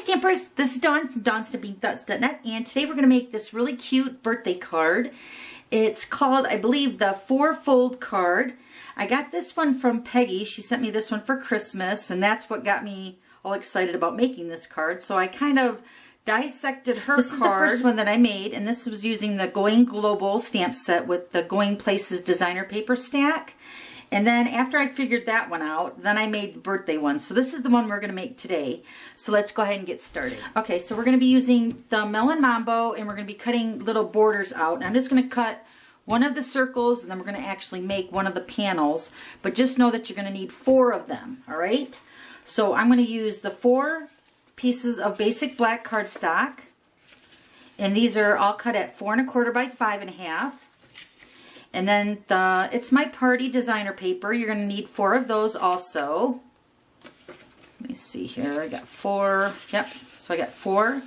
Stampers, this is Dawn from DawnStampingThoughts.net, and today we're going to make this really cute birthday card. It's called, I believe, the 4-fold card. I got this one from Peggy. She sent me this one for Christmas, and that's what got me all excited about making this card. So I kind of dissected her card. This is the first one that I made, and this was using the Going Global stamp set with the Going Places designer paper stack. And then after I figured that one out, then I made the birthday one. So this is the one we're going to make today. So let's go ahead and get started. Okay, so we're going to be using the Melon Mambo, and we're going to be cutting little borders out. And I'm just going to cut one of the circles, and then we're going to actually make one of the panels. But just know that you're going to need 4 of them, all right? So I'm going to use the 4 pieces of basic black cardstock. And these are all cut at 4 1/4 by 5 1/2. And then the It's My Party designer paper, you're going to need 4 of those also. Let me see here, I got 4, yep, so I got 4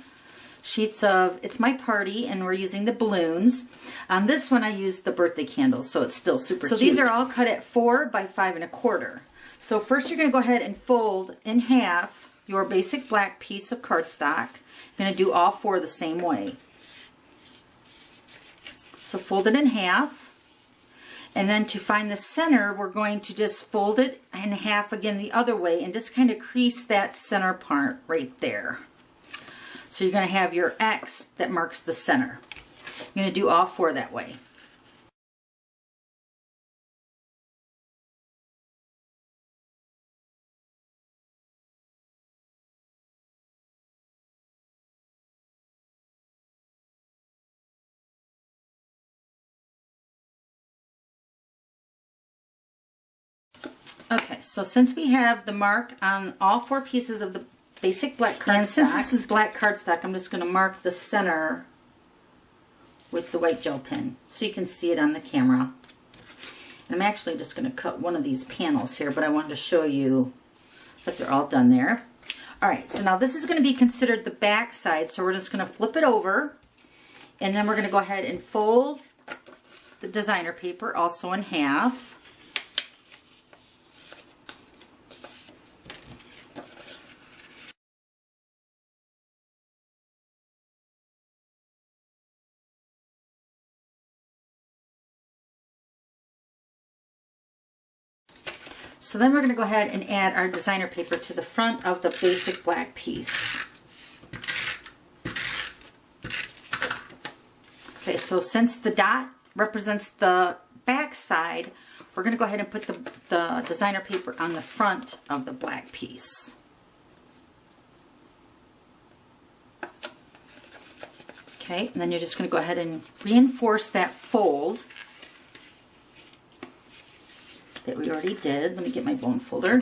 sheets of It's My Party, and we're using the balloons. On this one I used the birthday candles, so it's still super cute. So these are all cut at 4 by 5 1/4. So first you're going to go ahead and fold in half your basic black piece of cardstock. You're going to do all 4 the same way. So fold it in half. And then to find the center, we're going to just fold it in half again the other way and just kind of crease that center part right there. So you're going to have your X that marks the center. You're going to do all 4 that way. Okay, so since we have the mark on all 4 pieces of the basic black cardstock, and since this is black cardstock, I'm just going to mark the center with the white gel pen so you can see it on the camera. And I'm actually just going to cut one of these panels here, but I wanted to show you that they're all done there. Alright, so now this is going to be considered the back side, so we're just going to flip it over, and then we're going to go ahead and fold the designer paper also in half. So then we're going to go ahead and add our designer paper to the front of the basic black piece. Okay, so since the dot represents the back side, we're going to go ahead and put the designer paper on the front of the black piece. Okay, and then you're just going to go ahead and reinforce that fold that we already did. Let me get my bone folder.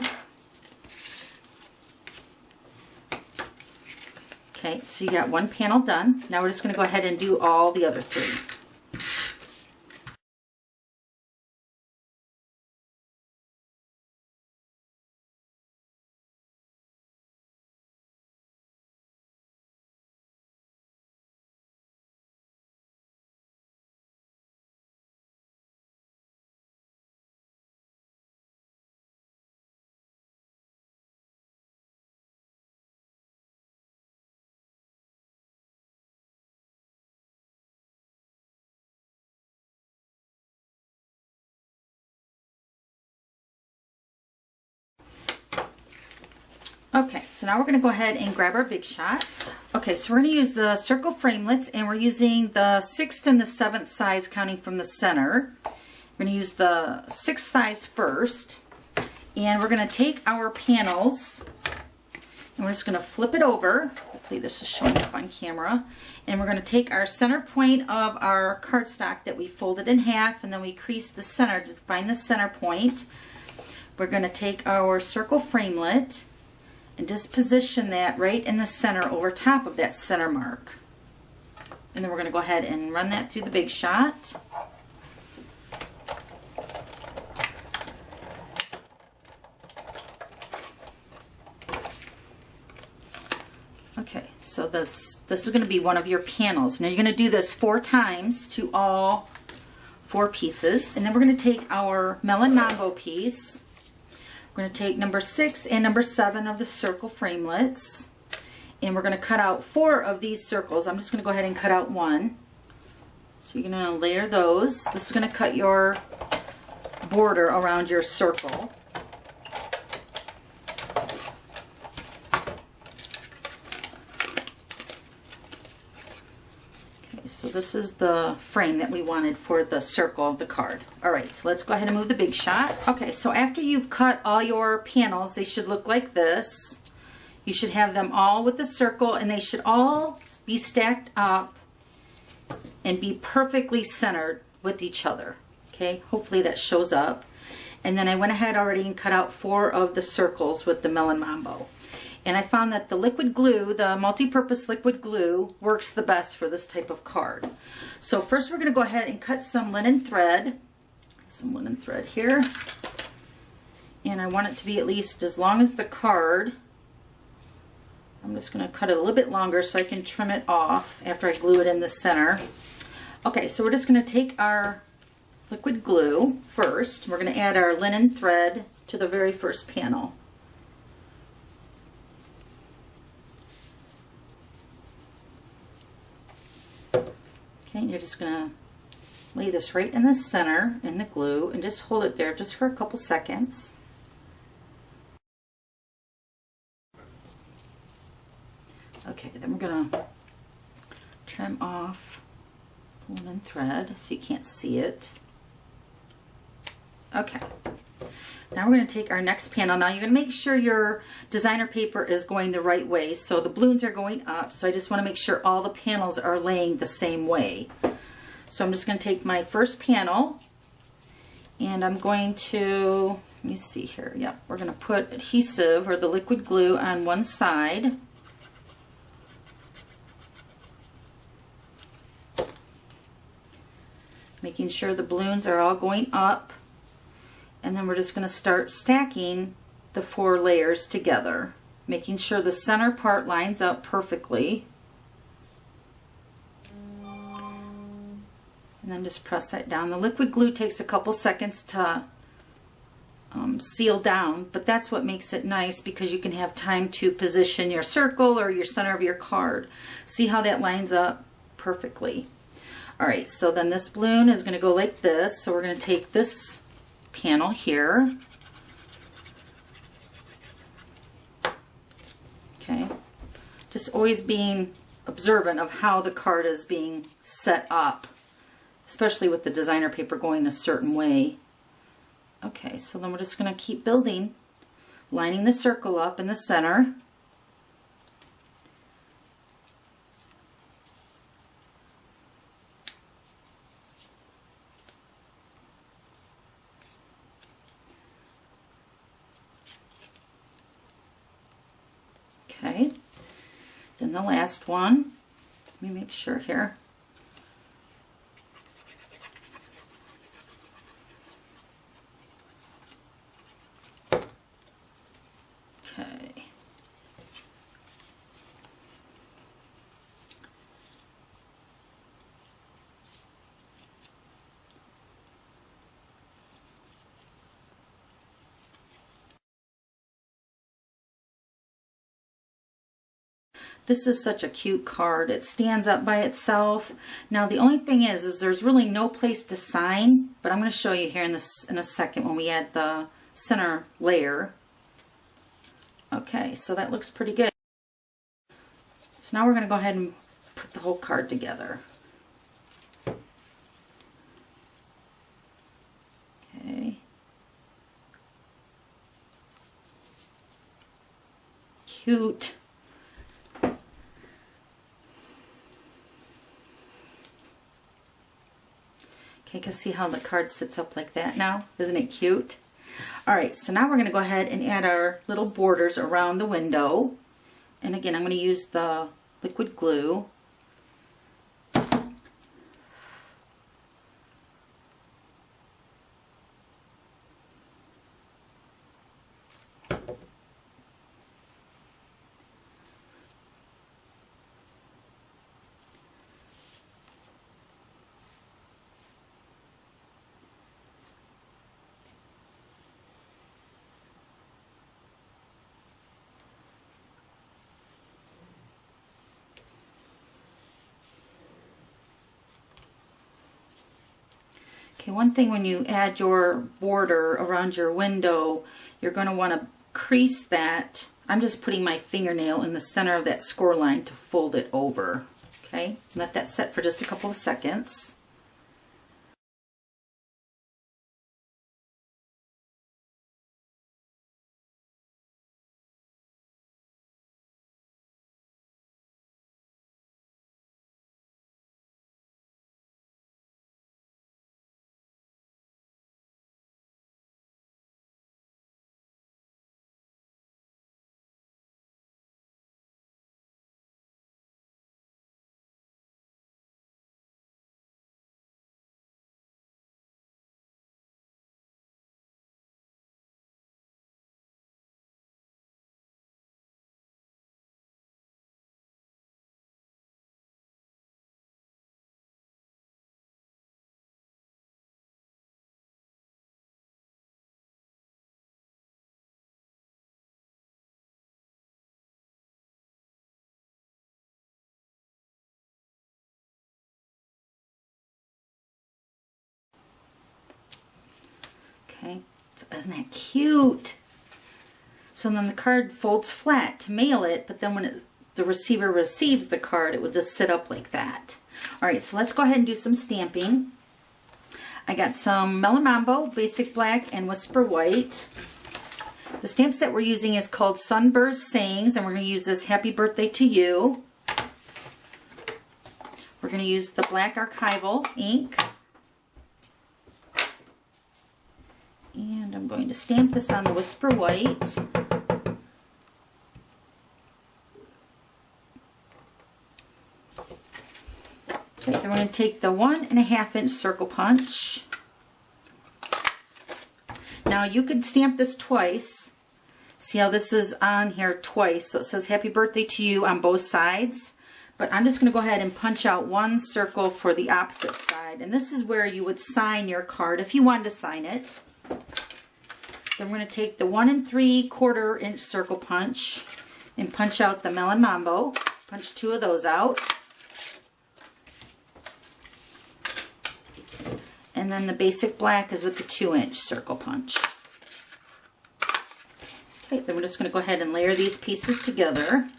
Okay, so you got 1 panel done. Now we're just going to go ahead and do all the other 3. Okay, so now we're going to go ahead and grab our Big Shot. Okay, so we're going to use the circle framelits, and we're using the 6th and the 7th size counting from the center. We're going to use the 6th size first, and we're going to take our panels, and we're just going to flip it over. Hopefully this is showing up on camera. And we're going to take our center point of our cardstock that we folded in half, and then we crease the center to find the center point. We're going to take our circle framelit and just position that right in the center over top of that center mark. And then we're going to go ahead and run that through the Big Shot. Okay, so this is going to be one of your panels. Now you're going to do this 4 times to all 4 pieces. And then we're going to take our Melon Mambo piece. We're going to take number 6 and number 7 of the circle framelits, And we're going to cut out 4 of these circles. I'm just going to go ahead and cut out 1. So you're going to layer those. This is going to cut your border around your circle. Okay, so this is the frame that we wanted for the circle of the card. All right, so let's go ahead and move the Big Shot. Okay, so after you've cut all your panels, they should look like this. You should have them all with the circle, and they should all be stacked up and be perfectly centered with each other. Okay, hopefully that shows up. And then I went ahead already and cut out 4 of the circles with the Melon Mambo. And I found that the liquid glue, the multi-purpose liquid glue, works the best for this type of card. So first we're going to go ahead and cut some linen thread. Some linen thread here. And I want it to be at least as long as the card. I'm just going to cut it a little bit longer so I can trim it off after I glue it in the center. Okay, so we're just going to take our liquid glue first. We're going to add our linen thread to the very first panel. Okay, and you're just going to lay this right in the center in the glue and just hold it there just for a couple seconds. Okay, then we're going to trim off the linen thread so you can't see it. Okay, now we're going to take our next panel. Now you're going to make sure your designer paper is going the right way. So the balloons are going up, so I just want to make sure all the panels are laying the same way. So I'm just going to take my first panel and I'm going to, let me see here, yeah, we're going to put adhesive or the liquid glue on one side. Making sure the balloons are all going up, and then we're just going to start stacking the 4 layers together, making sure the center part lines up perfectly, and then just press that down. The liquid glue takes a couple seconds to seal down, but that's what makes it nice because you can have time to position your circle or your center of your card. See how that lines up perfectly. Alright, so then this balloon is going to go like this. So we're going to take this panel here. Okay, just always being observant of how the card is being set up, especially with the designer paper going a certain way. Okay, so then we're just going to keep building, lining the circle up in the center. Okay, then the last one, let me make sure here. Okay. This is such a cute card. It stands up by itself. Now the only thing is there's really no place to sign, but I'm going to show you here in a second when we add the center layer. Okay, so that looks pretty good. So now we're going to go ahead and put the whole card together. Okay. Cute. Okay, you can see how the card sits up like that now. Isn't it cute? Alright, so now we're going to go ahead and add our little borders around the window. And again, I'm going to use the liquid glue. Okay, one thing when you add your border around your window, you're going to want to crease that. I'm just putting my fingernail in the center of that score line to fold it over. Okay, let that set for just a couple of seconds. Okay, so isn't that cute? So then the card folds flat to mail it, but then when the receiver receives the card, it will just sit up like that. All right, so let's go ahead and do some stamping. I got some Melon Mambo, Basic Black, and Whisper White. The stamp set we're using is called Sunburst Sayings, and we're going to use this Happy Birthday to You. We're going to use the black Archival ink. And I'm going to stamp this on the Whisper White. Okay, then we're going to take the 1.5 inch circle punch. Now you could stamp this twice. See how this is on here twice, so it says Happy Birthday to You on both sides. But I'm just going to go ahead and punch out one circle for the opposite side. And this is where you would sign your card if you wanted to sign it. Then we're going to take the 1 3/4 inch circle punch and punch out the Melon Mambo. Punch 2 of those out. And then the Basic Black is with the 2 inch circle punch. Okay, then we're just going to go ahead and layer these pieces together.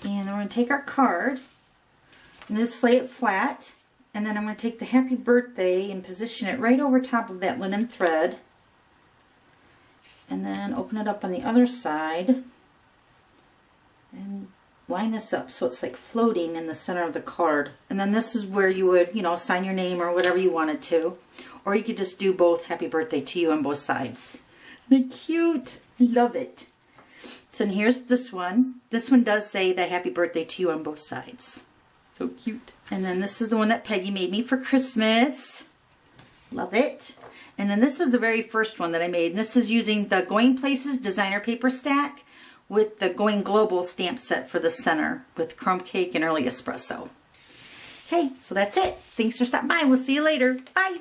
And then we're going to take our card and just lay it flat. And then I'm going to take the Happy Birthday and position it right over top of that linen thread. And then open it up on the other side. And line this up so it's like floating in the center of the card. And then this is where you would, you know, sign your name or whatever you wanted to. Or you could just do both Happy Birthday to You on both sides. Isn't it cute? I love it. So and here's this one. This one does say the Happy Birthday to You on both sides. So cute. And then this is the one that Peggy made me for Christmas. Love it. And then this was the very first one that I made. And this is using the Going Places designer paper stack with the Going Global stamp set for the center with Crumb Cake and Early Espresso. Okay, so that's it. Thanks for stopping by. We'll see you later. Bye.